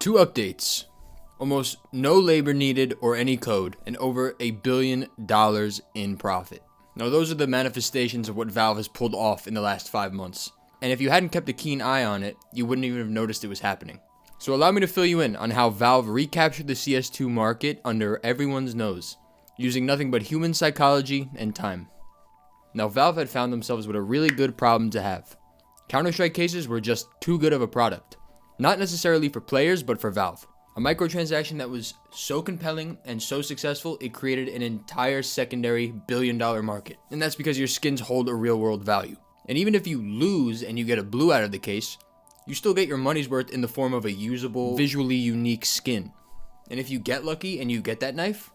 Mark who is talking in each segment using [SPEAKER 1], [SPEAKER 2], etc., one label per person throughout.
[SPEAKER 1] 2 updates, almost no labor needed or any code, and over $1 billion in profit. Now those are the manifestations of what Valve has pulled off in the last 5 months. And if you hadn't kept a keen eye on it, you wouldn't even have noticed it was happening. So allow me to fill you in on how Valve recaptured the CS2 market under everyone's nose, using nothing but human psychology and time. Now Valve had found themselves with a really good problem to have. Counter-Strike cases were just too good of a product. Not necessarily for players, but for Valve. A microtransaction that was so compelling and so successful, it created an entire secondary billion-dollar market. And that's because your skins hold a real-world value. And even if you lose and you get a blue out of the case, you still get your money's worth in the form of a usable, visually unique skin. And if you get lucky and you get that knife,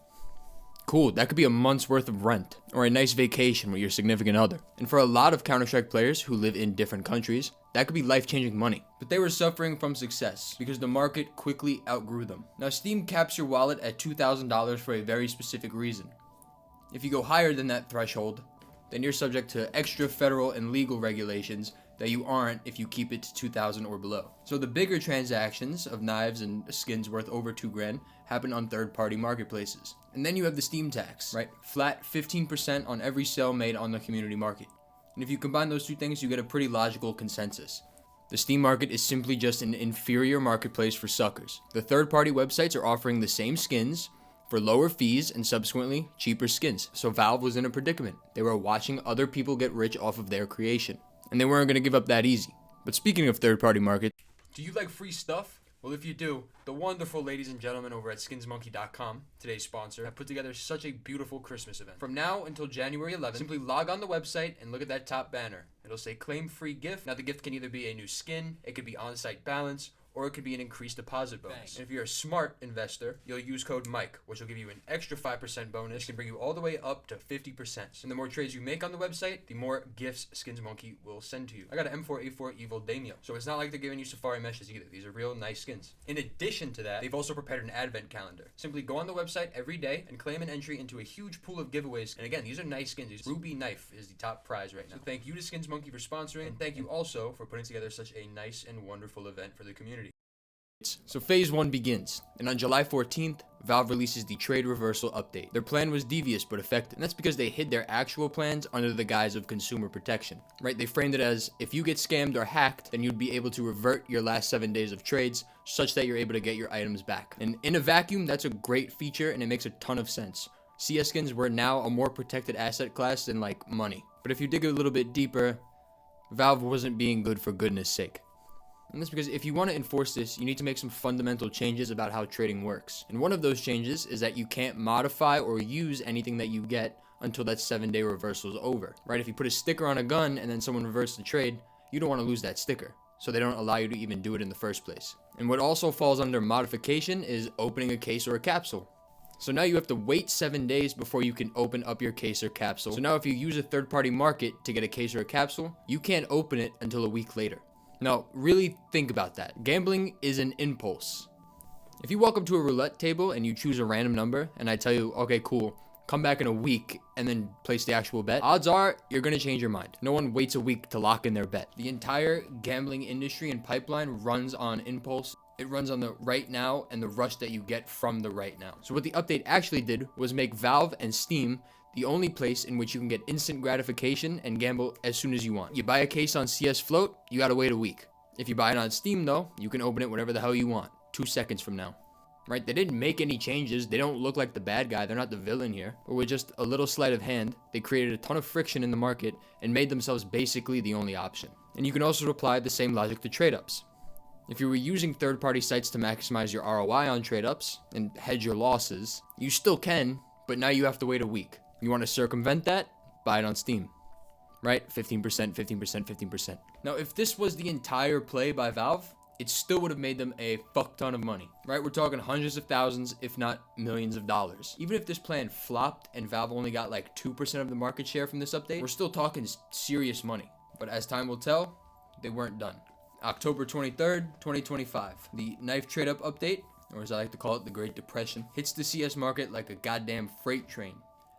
[SPEAKER 1] cool, that could be a month's worth of rent, or a nice vacation with your significant other. And for a lot of Counter-Strike players who live in different countries, that could be life-changing money. But they were suffering from success, because the market quickly outgrew them. Now Steam caps your wallet at $2,000 for a very specific reason. If you go higher than that threshold, then you're subject to extra federal and legal regulations that you aren't if you keep it to $2,000 or below. So the bigger transactions of knives and skins worth over $2,000 happen on third-party marketplaces. And then you have the Steam tax, right? Flat 15% on every sale made on the community market. And if you combine those two things, you get a pretty logical consensus. The Steam market is simply just an inferior marketplace for suckers. The third-party websites are offering the same skins for lower fees and subsequently cheaper skins. So Valve was in a predicament. They were watching other people get rich off of their creation. And they weren't going to give up that easy. But speaking of third-party market, do you like free stuff? Well, if you do, the wonderful ladies and gentlemen over at skinsmonkey.com, today's sponsor, have put together such a beautiful Christmas event. From now until January 11th, simply log on the website and look at that top banner. It'll say claim free gift. Now the gift can either be a new skin, it could be on-site balance, or it could be an increased deposit bonus. And if you're a smart investor, you'll use code MIKE, which will give you an extra 5% bonus. It can bring you all the way up to 50%. And the more trades you make on the website, the more gifts Skins Monkey will send to you. I got an M4A4 Evil Daimyo, so it's not like they're giving you Safari meshes either. These are real nice skins. In addition to that, they've also prepared an advent calendar. Simply go on the website every day and claim an entry into a huge pool of giveaways. And again, these are nice skins. Ruby Knife is the top prize right now. So thank you to Skins Monkey for sponsoring, and thank you also for putting together such a nice and wonderful event for the community. So phase 1 begins, and on July 14th, Valve releases the trade reversal update. Their plan was devious but effective, and that's because they hid their actual plans under the guise of consumer protection, right? They framed it as, if you get scammed or hacked, then you'd be able to revert your last 7 days of trades, such that you're able to get your items back. And in a vacuum, that's a great feature, and it makes a ton of sense. CS skins were now a more protected asset class than, like, money. But if you dig a little bit deeper, Valve wasn't being good for goodness sake. And that's because if you want to enforce this, you need to make some fundamental changes about how trading works. And one of those changes is that you can't modify or use anything that you get until that 7-day reversal is over, right? If you put a sticker on a gun and then someone reverses the trade, you don't want to lose that sticker. So they don't allow you to even do it in the first place. And what also falls under modification is opening a case or a capsule. So now you have to wait 7 days before you can open up your case or capsule. So now if you use a third-party market to get a case or a capsule, you can't open it until a week later. Now, really think about that. Gambling is an impulse. If you walk up to a roulette table and you choose a random number, and I tell you, okay, cool, come back in a week and then place the actual bet, odds are you're going to change your mind. No one waits a week to lock in their bet. The entire gambling industry and pipeline runs on impulse. It runs on the right now and the rush that you get from the right now. So what the update actually did was make Valve and Steam the only place in which you can get instant gratification and gamble as soon as you want. You buy a case on CS Float, you gotta wait a week. If you buy it on Steam though, you can open it whenever the hell you want, 2 seconds from now. Right? They didn't make any changes, they don't look like the bad guy, they're not the villain here. But with just a little sleight of hand, they created a ton of friction in the market and made themselves basically the only option. And you can also apply the same logic to trade-ups. If you were using third-party sites to maximize your ROI on trade-ups and hedge your losses, you still can, but now you have to wait a week. You want to circumvent that? Buy it on Steam, right? 15%, 15%, 15%. Now, if this was the entire play by Valve, it still would have made them a fuck ton of money, right? We're talking hundreds of thousands, if not millions of dollars. Even if this plan flopped and Valve only got like 2% of the market share from this update, we're still talking serious money. But as time will tell, they weren't done. October 23rd, 2025, the knife trade-up update, or as I like to call it, the Great Depression, hits the CS market like a goddamn freight train.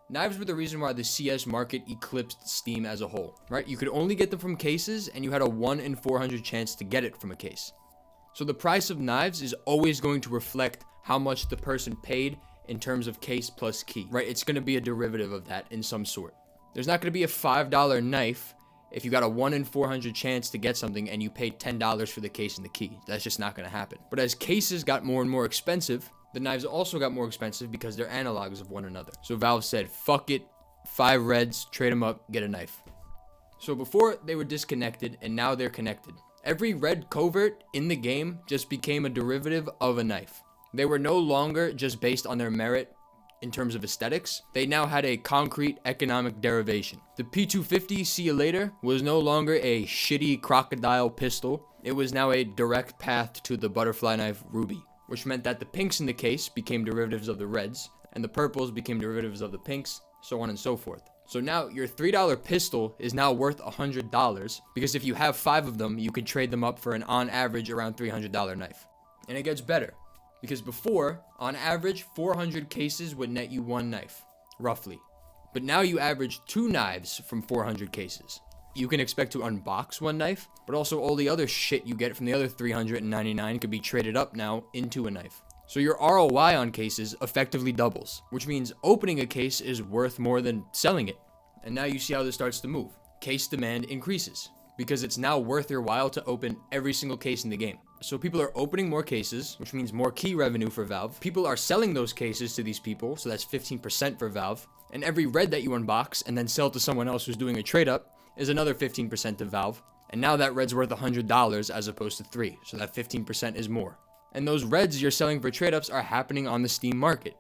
[SPEAKER 1] Knives were the reason why the CS market eclipsed Steam as a whole, right? You could only get them from cases, and you had a 1 in 400 chance to get it from a case. So the price of knives is always going to reflect how much the person paid in terms of case plus key, right? It's going to be a derivative of that in some sort. There's not going to be a $5 knife if you got a 1 in 400 chance to get something and you paid $10 for the case and the key. That's just not going to happen. But as cases got more and more expensive, the knives also got more expensive because they're analogs of one another. So Valve said, fuck it, 5 reds, trade them up, get a knife. So before they were disconnected and now they're connected. Every red covert in the game just became a derivative of a knife. They were no longer just based on their merit in terms of aesthetics. They now had a concrete economic derivation. The P250 See You Later was no longer a shitty crocodile pistol. It was now a direct path to the butterfly knife Ruby, which meant that the pinks in the case became derivatives of the reds, and the purples became derivatives of the pinks, so on and so forth. So now your $3 pistol is now worth $100 because if you have 5 of them, you could trade them up for an on average around $300 knife. And it gets better because before, on average, 400 cases would net you 1 knife, roughly. But now you average 2 knives from 400 cases. You can expect to unbox 1 knife, but also all the other shit you get from the other 399 could be traded up now into a knife. So your ROI on cases effectively doubles, which means opening a case is worth more than selling it. And now you see how this starts to move. Case demand increases because it's now worth your while to open every single case in the game. So people are opening more cases, which means more key revenue for Valve. People are selling those cases to these people, so that's 15% for Valve. And every red that you unbox and then sell to someone else who's doing a trade up is another 15% to Valve. And now that red's worth $100 as opposed to 3, so that 15% is more. And those reds you're selling for trade-ups are happening on the Steam market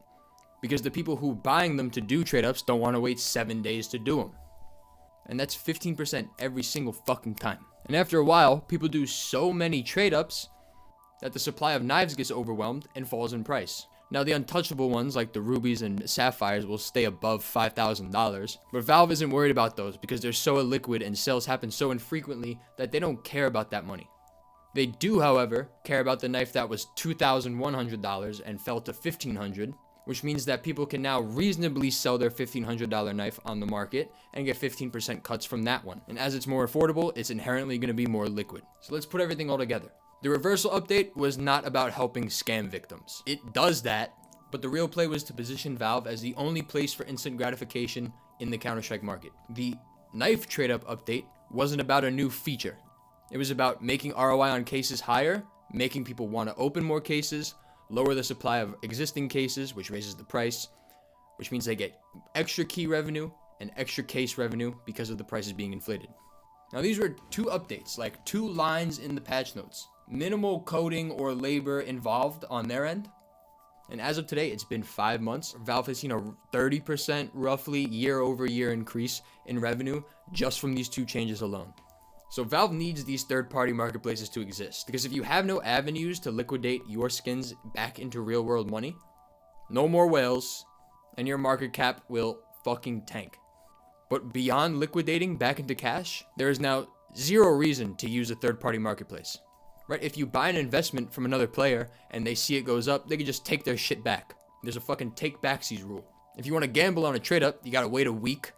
[SPEAKER 1] because the people who are buying them to do trade-ups don't want to wait 7 days to do them. And that's 15% every single fucking time. And after a while, people do so many trade-ups that the supply of knives gets overwhelmed and falls in price. Now the untouchable ones like the rubies and sapphires will stay above $5,000, but Valve isn't worried about those because they're so illiquid and sales happen so infrequently that they don't care about that money. They do, however, care about the knife that was $2,100 and fell to $1,500, which means that people can now reasonably sell their $1,500 knife on the market and get 15% cuts from that one. And as it's more affordable, it's inherently going to be more liquid. So let's put everything all together. The reversal update was not about helping scam victims. It does that, but the real play was to position Valve as the only place for instant gratification in the Counter-Strike market. The knife trade-up update wasn't about a new feature. It was about making ROI on cases higher, making people want to open more cases, lower the supply of existing cases, which raises the price, which means they get extra key revenue and extra case revenue because of the prices being inflated. Now these were 2 updates, like 2 lines in the patch notes. Minimal coding or labor involved on their end. And as of today, it's been 5 months. Valve has seen a 30% roughly year-over-year increase in revenue just from these 2 changes alone. So Valve needs these third-party marketplaces to exist, because if you have no avenues to liquidate your skins back into real-world money, no more whales, and your market cap will fucking tank. But beyond liquidating back into cash, there is now 0 reason to use a third-party marketplace. Right? If you buy an investment from another player and they see it goes up, they can just take their shit back. There's a fucking take-backsies rule. If you want to gamble on a trade-up, you gotta wait a week.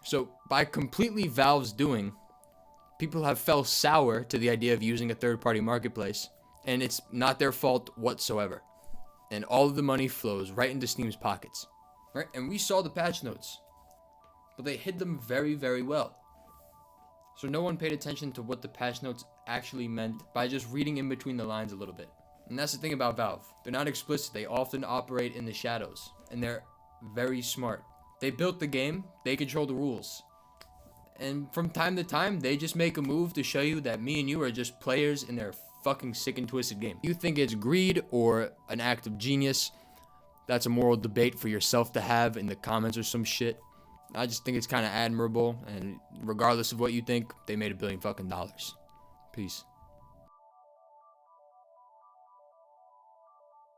[SPEAKER 1] So by completely Valve's doing, people have fell sour to the idea of using a third-party marketplace, and it's not their fault whatsoever. And all of the money flows right into Steam's pockets. Right? And we saw the patch notes, but they hid them very, very well. So no one paid attention to what the patch notes actually meant by just reading in between the lines a little bit. And that's the thing about Valve. They're not explicit. They often operate in the shadows, and they're very smart. They built the game. They control the rules. And from time to time, they just make a move to show you that me and you are just players in their fucking sick and twisted game. You think it's greed or an act of genius? That's a moral debate for yourself to have in the comments or some shit. I just think it's kind of admirable, and regardless of what you think, they made $1 billion fucking dollars. Peace.